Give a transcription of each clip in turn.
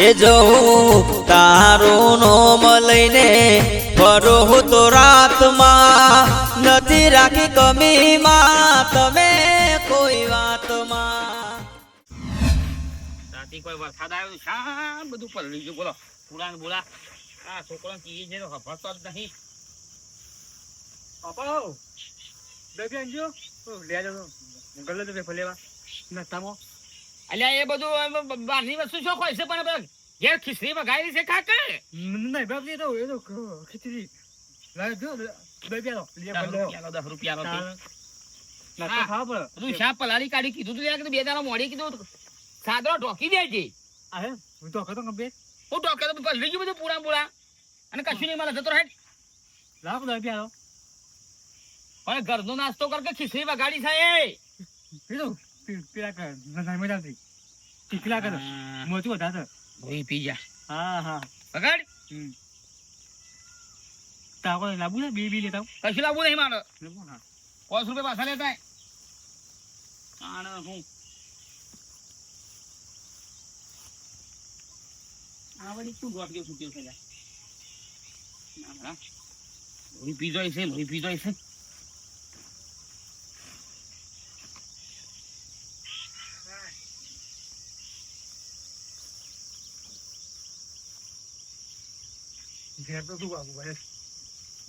એ જવું તારું નોમ લઈને ફરો તો રાતમાં નથી રાખી કમીમાં તમે કોઈ વાતમાં. રાતી કોઈ વરસાદ આવ્યો શા બધું પલળી ગયું બોલો પુરાણ બોલા આ છોકરો ચીજ છે તો ખબરતો જ નહીં. પાપા બેબી અંજો લે જો ગલ્લે તો બેફો લેવા નતામો અલ્યા એ બધું બહારની વસ્તુ શું હોય છે પણ ઘેર ખીચડી વગાડી છે કાકે નહીં બેબી તો એ તો ખીચડી લાવ જો બેબી લો લે બોલો ₹10 નતા ખાવ પર તું શા પલાળી કાઢી કીધું તું કે બે દાડા મોડી કીધું સાદરો ઢોકી દેજે. આ હે હું તો કતો કબે હું ઢોકે તો પલળી ગયું બધું પૂરા પૂરા અને કશું નહીં મળે જતો હેડ લાવ બેબી આલો પણ ઘરનો નાસ્તો કર કે ખીચડી વગાડી છે એ પીલો પીલા કર ના મજા નથી ટીકલા કર મોચું વધારે ઓય પી જા હા હા વગાડ તાકો લાબુ ને બેબી લેતા કશું લાવવું નહીં મારે લેવો ના ₹5 પાછા લેતા આણ હું આ વળી શું ગોટ ગયો છૂટ્યો છે ના લોહી પી જાય છે લોહી પી જાય છે. ઘેર તો શું બાબુ ભાઈ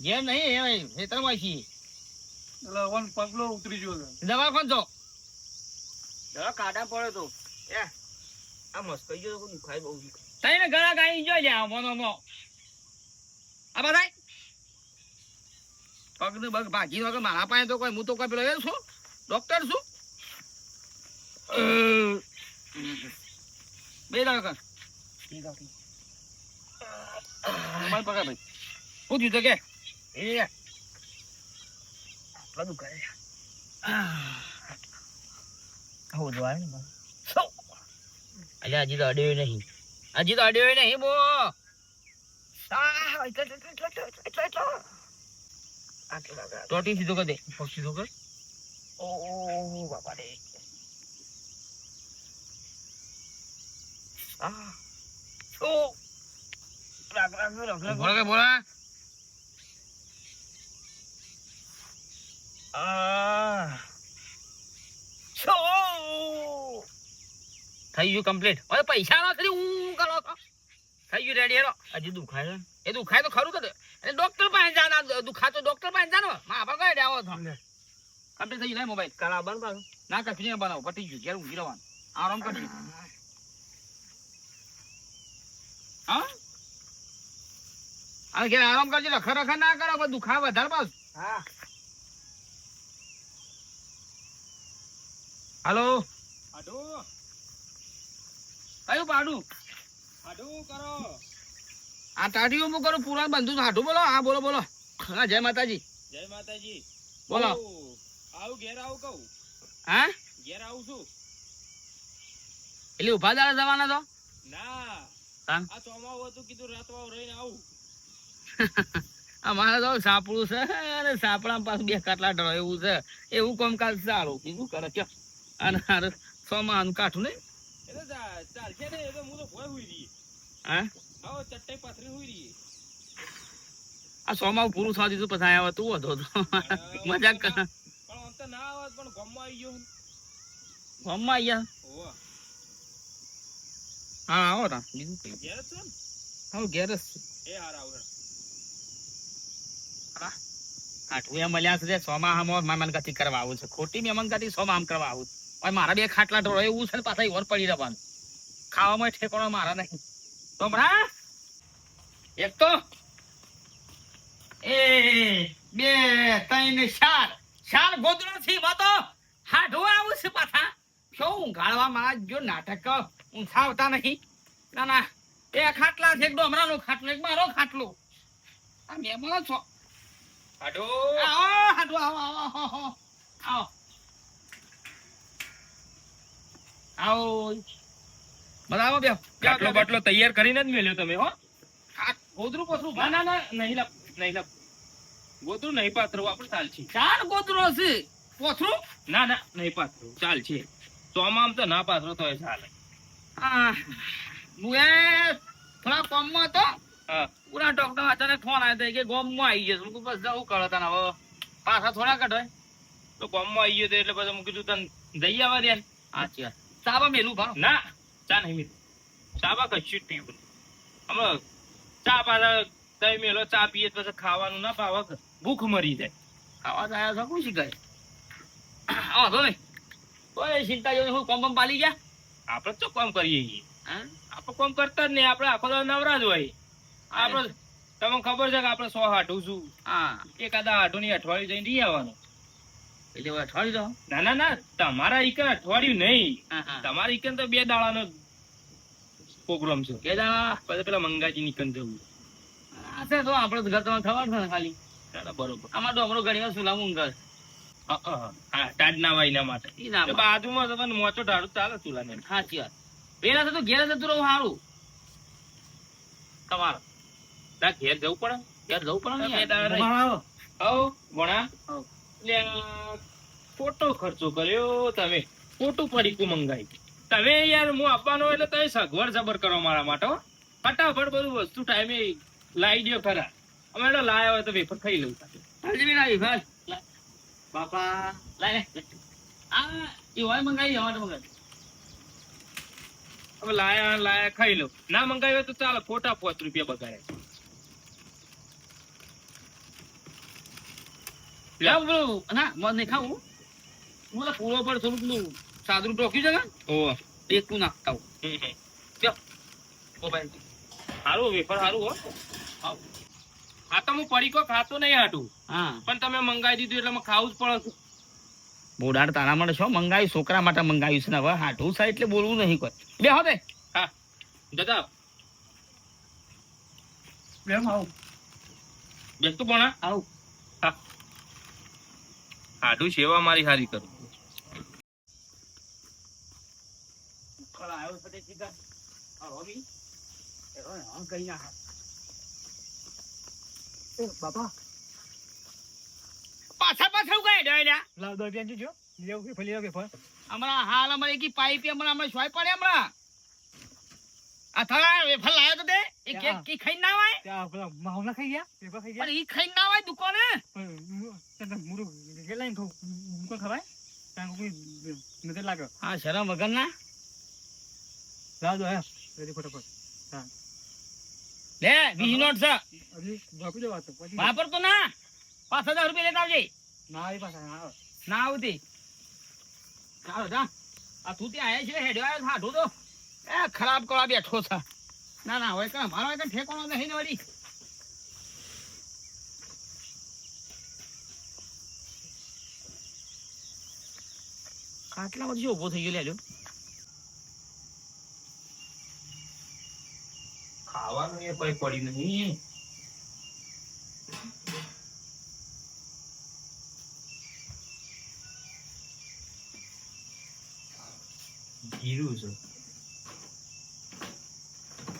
જેમ નહીં એ ખેતરમાં છીએ એટલે વન પગલો ઉતરી ગયો દવા કોણ તો દવા કાઢા પડે તો એ આ મસ્ત થઈ ગયો તો ખાઈ બહુ તઈને ગળા ગાઈ જો લ્યા મોનો મો આ બધાય પગ ને બગ ભાગી વગર મારા પાસે તો કોઈ હું તો કોઈ પેલો એ છું ડોક્ટર છું બે દાડા કર માર પકડ ભાઈ હું જીતો કે એ બધું કરે હો જો આવે ને અલ્યા હજી તો અડ્યો નહીં બો ટોટી સીધો કર દે પગ સીધો કર ઓ બાપા રે બોલા થઈ ગયું કમ્પ્લીટ. હવે પૈસા ના કરી હું કરો થઈ ગયું રેડી હેરો. હજી દુખાય એ દુખાય તો ખરું કે એટલે ડોક્ટર પાસે જાના દુખાતો ડોક્ટર પાસે જાનો માં પર કઈ આવો છો કમ્પ્લીટ થઈ ગયું મોબાઈલ કાલા બન પાછો ના કશું બનાવો પટી ગયું ઘેર ઊંઘી રહેવાનું આરામ કરી હા આ ઘેર આરામ કરજો રખા ના કરો પણ દુખા વધારે પાસ. હા હાલો આડો કયું પાડું આડો કરો આ ટાટીઓ હું કરું પૂરા બંધુ હાટું બોલો હા બોલો બોલો હા જય માતાજી બોલો આવું ઘેર આવું કહું હા ઘેર આવું છું એટલે ઉભા દાડા જવાના તો ના હા આ ચોમાવું હતું કીધું રાતવાવ રહીને આવું અમારે તો સાપડું છે અને સાપડા પાછું બે કાટલા ડરો એવું છે એવું કામકાજ સારું બીજું કરે છે અને હારે સોમાં કાઠું નહીં એટલે ચાલશે ને એટલે હું તો ભોય હુઈ રહી હા આવો ચટ્ટાઈ પાથરી હુઈ રહી આ સોમાં પૂરું થવા દીધું પછી આવ્યા તું હતો મજાક કર પણ આમ તો ના આવત પણ ગામમાં આવી ગયો ગામમાં આવ્યા ઓવા હા આવો તા બીજું કઈ ઘેર જ છો ને હા ઘેર જ એ હાર આવો આઠું એમ મળ્યા છે સોમાં આમ મહેમાન ગતિ કરવા આવું છે ખોટી મહેમાન ગતિ સોમાં આમ કરવા આવું હવે મારા બે ખાટલા ઢોળો એવું છે ને પાછા ઓર પડી રહેવાનું ખાવામાં ઠેકોણો મારા નહીં તો હમણાં એક તો એ બે ત્રણ ચાર ગોદડો થી તો હાઢું આવું છે પાછા શું ઊંઘાડવા મારા જો નાટક ઊંઘાવતા નહીં ના ના બે ખાટલા છે એક ડોમરાનો ખાટલો એક મારો ખાટલો આ મહેમાન છો આડો આવો આવો બરાબર બે બાટલો બાટલો તૈયાર કરીને જ મેલ્યો તમે હો ગોદરું પોતરું ના ના નહીં લપ ગોતરું નહીં પાથરવું આપણે ચાલશે ચાર ગોદરો છે પોથરું ના ના નહીં પાથરવું ચાલશે ચોમામ તો ના પાથરો તો ચાલે હું એ કોમમાં હતો હા. પૂરા ડોક્ટર અચાનક ફોન આવ્યો હતો કે ગોમમાં આવી ગયો હું બસ જવું કરે તને હવે પાછા થોડા કઢાય તો ગામમાં આવી ગયો તો એટલે પછી મેં કીધું તને જઈ આવવા દે. સાચી વાત સાબા મેલું ભાવ ના ચા નહીં મીઠું ચા બા કશું જ પીવું અમે ચા પાછા તઈ મેલો ચા પીએ તો પછી ખાવાનું ના ભાવે કે ભૂખ મરી જાય. ખાવા તો આવ્યા છો કોઈ શીખાય વાંધો નહીં કોઈ ચિંતા જેવું હું કોમ પાલી ગયા આપણે તો કામ કરીએ છીએ. હા આપણે કામ કરતા જ નહીં આપણે આખો દાડો નવરા જ હોય. આપણે તમને ખબર છે કે આપણે 100 હાટું છું હા એકાદા હાટુની અઠવાડિયું જઈને રહી આવવાનું. એટલે હવે અઠવાડિયું જાઓ ના ના ના તમારા ઈકન અઠવાડિયું નહીં હા હા તમારા ઈકન તો 2 દાડાનો પ્રોગ્રામ છે. કે દાડા પછી પેલા મંગાજી નીકળ જવું. આ છે તો આપણે ઘર તમારે ખબર છે ને ખાલી ચાલો બરોબર. આમાં તો હમણાં ઘણી વાર સુલામું ઘર હા ટાઢના વાયના માટે ઈ ના તો બાજુમાં તો તમને મોચો ઢાળું ચાલે ચૂલાને. સાચી વાત પેલા તો ઘેર જતું રહું સારું તમારે તાર ઘેર જવું પડે. ઘેર જવું પડે ને બે યાર. દાડા રહી. આવો. હઉ ભણા હઉ. એટલે ખોટો ખર્ચો કર્યો તમે. ખોટું પડીકું મંગાઈ તમે યાર હું આપવાનો એટલે તમે સગવડ જબર કરો મારા માટે હો. ફટાફટ બધું વસ્તુ ટાઈમે લાવી દો ખરા. અમે એટલે લાયા હોય તો વેફર ખાઈ લઉં. હાલજી બેન આવી ભાઈ લાય. બાપા લાય લે. આ એ હોય મંગાવી અમારે મંગાવી હવે લાયા ખાઈ લઉં. ના મંગાવી હોય તો ચાલો ખોટા 5 રૂપિયા બગાડ્યા. લે પેલું ના મધ નહીં ખાવું હું તો પૂરો પર થોડું પેલું સાદરું ટોક્યું છે ને ઓહો. એકું નાખતા હું ઓ ભાઈ સારું વેફર સારું હો. આ તો હું પડીકો ખાતો નહીં હાટું હા પણ તમે મંગાવી દીધું એટલે મને ખાવું જ પડે. બોડાડ તારા માટે શું મંગાવ્યું છોકરા માટે મંગાવ્યું છે ને હવે હાટું છે એટલે બોલવું નહીં કોઈ બે હવે હા જતા બેમ આવો. બેસતું પણ આવું હાડું સેવા મારી હારી કરું. આવ્યો છે સીધા હવે કઈ ના એ બાપા પાછા પાછળ ગયા ડાયરા લાવ દો બેન જો લેવું કે ફલી કે ફળ. હમણાં હાલ અમારે એક પાઇપ હમણાં શોય પડે હમણાં આ થા વેફર લાયો તો તે એ કેક કી ખાઈ ના હોય ત્યાં પેલા માવ ના ખાઈ ગયા પેપર ખાઈ ગયા પણ ઈ ખાઈ ના હોય દુકાને પણ મુરું ગેલાઈન ખાવ મુકો ખવાય ત્યાં કોઈ નજર લાગે. હા શરમ વગર ના લાવ દો હે રેડી ફટાફટ. લે 20 નોટ છે હજી બાપી દો વાત પછી વાપરતો ના 5000 રૂપિયા લેતા આવજે ના આવી પાછા ના આવે. ના આવતી ચાલો જા આ તું ત્યાં આયા છે હેડ્યો આવ્યો હાડું તો એ ખરાબ કોળા બેઠો છે ના ના હોય કે મારો કઈ ઠેકાણો નહીં ને વળી આટલા બધી ઉભો થઈ ગયો લેજો ખાવાનું એ કોઈ પડ્યું નહીં. જીરું છે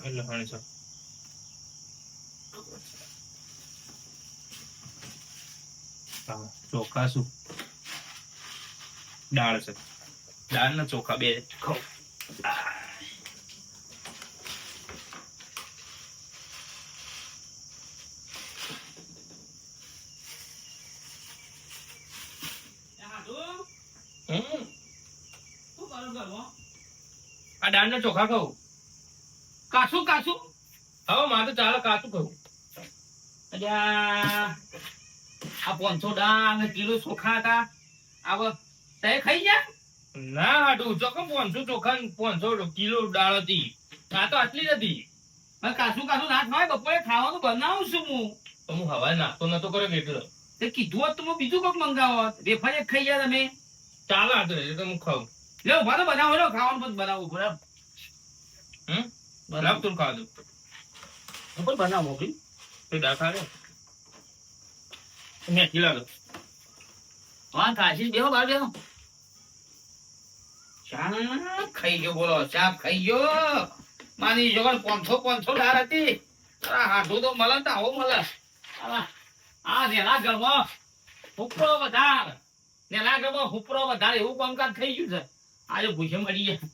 એટલે હણ છે. હા, ચોખા શું દાળ છે. દાળ ના ચોખા બે ખાઓ. આ દાળ ના ચોખા ખાવ. કાસું કાસું હવે મારે તો ચાલો કાચું ખાવું. અલ્યા આ 500 દાળ ને કિલો ચોખા હતા આવો તે ખાઈ જા ના હાટું ચોખા 500 ચોખા ને 500 કિલો દાળ હતી. આ તો આટલી જ હતી. કાસું કાસું ના થાય બપોરે ખાવાનું બનાવું છું હું તો હું હવારે નાસ્તો નતો કર્યો કેટલો. તે કીધું હોત તો હું બીજું કોક મંગાવો વેફર એક ખાઈ ગયા તમે ચાલો આગળ એટલે તો હું ખાઉં. લે ઉભા તો બનાવો લો ખાવાનું બધું બનાવું બરાબર લાવ તું ખાવા દઉં. પણ બનાવો મોકલી તો દાળ ખા લે. મેથી લાગો. હા કાશી બેહો બાર બેહો ચા ખાઈ ગયો બોલો ચા ખાઈ ગયો માની જગન 500 દાળ હતી તારા હાથું તો મળે ને આવો મળે આ નેલા ઘરમાં હુપરો વધાર નેલા ઘરમાં હુપરો વધાર એવું કામકાજ થઈ ગયું છે આજે ભૂસે મળી ગયા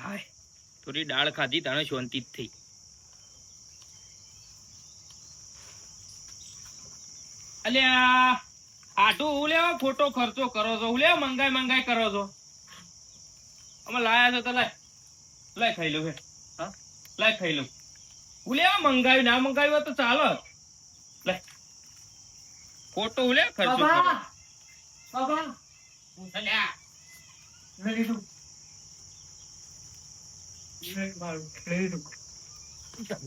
હાય થોડી દાળ ખાધી તાણે શાંતિ જ થઈ. અલ્યા આટું હું લેવા ખોટો ખર્ચો કરો છો, હું લેવા મંગાઈ કરો છો. અમે લાયા છો તો લાય ખાઈ લઉં. હા લાય ખાઈ લઉં. હું લેવા મંગાવ્યું, ના મંગાવ્યું હોય તો ચાલો. લાય ખોટો હું લે ખર્ચો કરો. બાબા અલ્યા લઈ લીધું.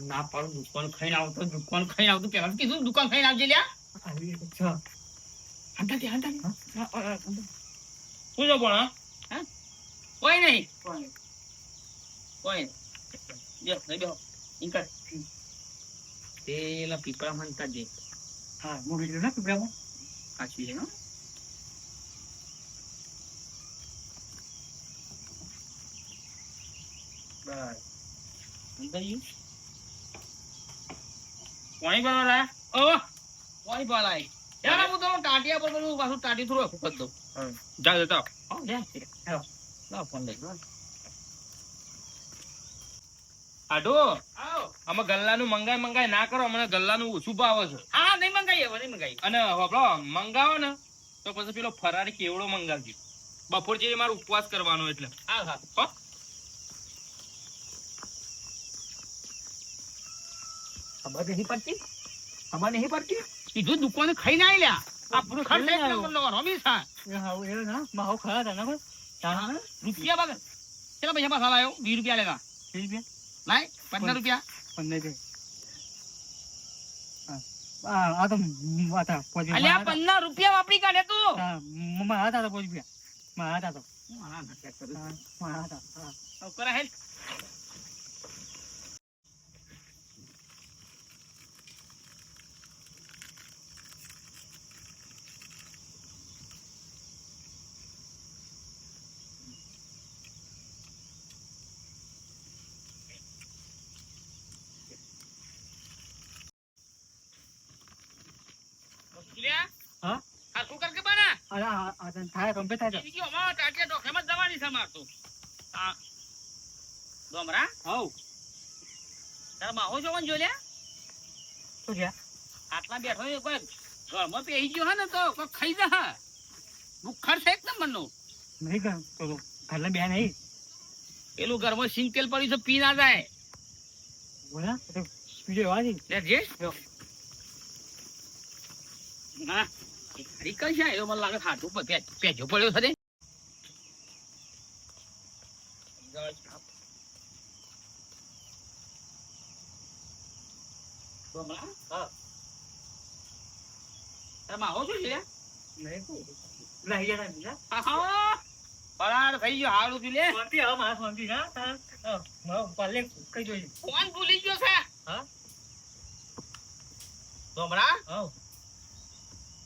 ના પાડું દુકાન ખાઈને આવતો પેલા કીધું દુકાન ખાઈને આવજે લ્યા. શું છો પણ કોઈ નહીં બેહો ઇન્કર પેલા પીપળા માનતા જે હા મૂકી દીધું ને પીપળામાં. કાચી છે બસ અંદર યુ પાણી ભરવા લાયા? કોઈ ભલાઈ યાર હું તો ટાટિયા પર બધું પાછું ટાટી થોડું આખું કરી દઉં. જા જતા હા લે લાવ ફોન લઈ આડો આવો. આમાં ગલ્લાનું મંગાઈ ના કરો, મને ગલ્લાનું ઓછું ભાવે છે. હા નહીં મંગાઈએ. અને વાપરો મંગાવો ને તો પછી પેલો ફરારી કેવડો મંગાવજો. બપોર જેવી મારો ઉપવાસ કરવાનો એટલે. હા હા હો? ખબર નહીં પડતી કીધું દુકાને ખાઈને આવી લ્યા આપણું ખર્ચ એક નંબરનો રમી છે. એ ના માહો ખરા હતા ના કોઈ રૂપિયા બગર કેટલા પૈસા પાછા લાવ્યો 20 રૂપિયા લેવા લાય 15 રૂપિયા 15 આ તો હતા અલ્યા 15 રૂપિયા વાપરી કાઢે તું મારા હતા કોઈ રૂપિયા મારા હતા તો મારા નટક કરું મારા હતા હવે કરે હેલ હા આ શું કરકે બના અરે આ થાય કમ્પ્લીટ થાય ઈ કે અમાર ટાટિયા ડોખેમાં જવાની છે માર તો આ ડોમરા હવ તારા માહો જોવન જો લે શું છે આટલા બેઠો એ કોઈ ઘરમાં પેહી ગયો હે ને તો કોઈ ખાઈ જા હા ભૂખર છે એકદમ મનનો નહીં કર તો ઘરના બે નહીં પેલું ઘરમાં સિંગ તેલ પડ્યું છે પી ના જાય બોલા તો બીજો વાજી લે જે ના ખરી કઈ છે એ મને લાગે ખાટું પર પેજો પડ્યો છે ને હા એમાં આવો શું છે નહીં લઈ ગયા બીજા આહા પરાર થઈ ગયો હારું તું લે શાંતિ હવે મારા શાંતિ ના મારો પાલે કઈ જોઈ કોણ ભૂલી ગયો છે હા ડોમરા હા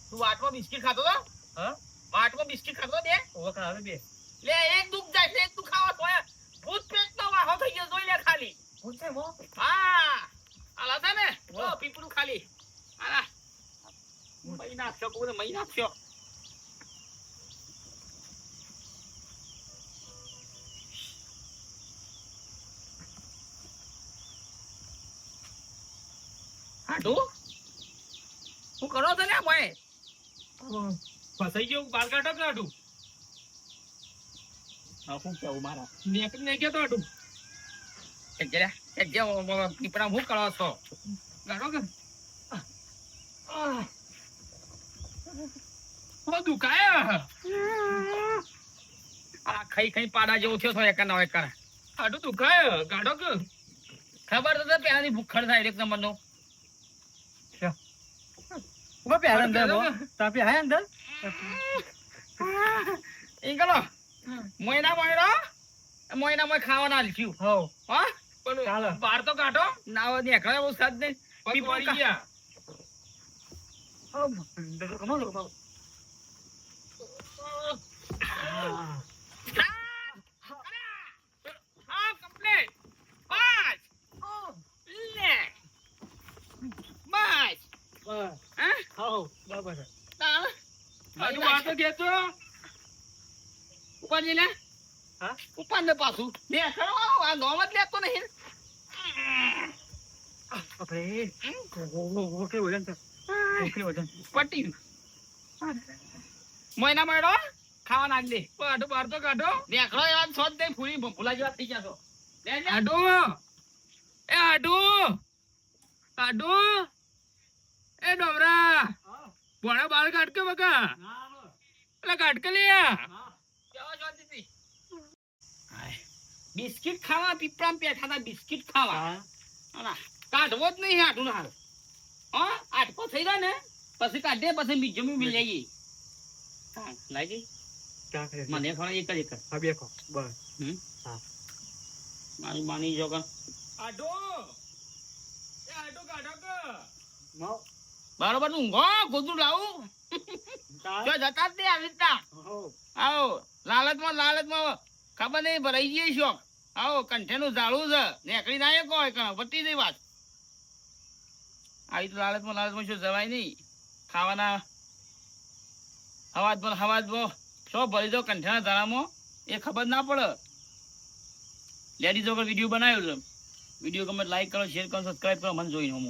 તું વાટમાં બિસ્કિટ ખાતો તો હા વાટમાં બિસ્કિટ ખાતો બે ઓવર આવે બે લે એક દુખ જાય છે એક તું ખાવા તોય ભૂત પેટનો વાહો થઈ ગયો જોઈ લે ખાલી પૂછે મો હા આલા છે ને ઓ પીપળું ખાલી આલા મહી નાખ્યો કોને મહી નાખ્યો હાડુ શું કરો છો ને મોય ફસાઈ ગયો બાલ કાઢો કે આડું શું કેવું મારા નેક ને ગયો તો આડું એક જે પીપળા હું કરો છો ગાડો કે દુખાયા આ ખાઈ ખાઈ પાડા જેવો થયો છો એક ના એક આડું દુખાયા ગાડો કે ખબર તો પેલાની ભૂખડ થાય એક નંબર નો ઉભા પ્યાર અંદર મો તાપી હાય અંદર ઈ ગલો મોયના મોય ખાવાના આલ્યું હો હા પણ ચાલો બહાર તો કાઢો નાવ ને એકલા બહુ સાદ ને પગ વળી ગયા કમો લો હા કમ્પ્લીટ બસ લે બસ હા હો બરાબર છે તાલ આડું આ તો કેતો ઉપર જઈને હા ઉપર ને પાછું બે ખરો આ નોમ જ લેતો નહીં આપણે ઓકે વજન છે. ઓકે વજન. પટી મહિના મળો ખાવા નાખ દે આડો બાર તો કાઢો દેખલો યાર છોડ દે ફૂલી ભૂલા જેવા થઈ ગયા છો આડો એ આડો આડો એ ડોમરા ભોળા બાર કાઢ કે બકા એટલે કાઢ કે લે બિસ્કિટ ખાવા પીપળામ પેઠા હતા બિસ્કિટ ખાવા કાઢવો જ નહીં આટલું હાલ હા આટકો થઈ જાય ને પછી કાઢે પછી બીજો મિલ જઈએ હા લાગી મને થોડા એક જ એક હા બે કો બસ. મારી માની જો કર આડો એ આડો કાઢો કે બરોબર ઊંઘો ગોદું લાવું જો જતા જ નહીં આવી રીતના આવો લાલચમાં ખબર નહીં ભરાઈ જઈએ શોખ આવો કંઠેનું ઝાડું છે નેકળી ના એક હોય કણ પતી જઈ વાત આવી તો લાલચમાં શું જવાય નહીં ખાવાના હવાજમાં શું ભરી દો કંઠેના ઝાડામાં એ ખબર ના પડે લેડીઝ વગર વિડીયો બનાવ્યો છે વિડીયો ગમે લાઈક કરો શેર કરો સબસ્ક્રાઈબ કરો મને જોઈને હું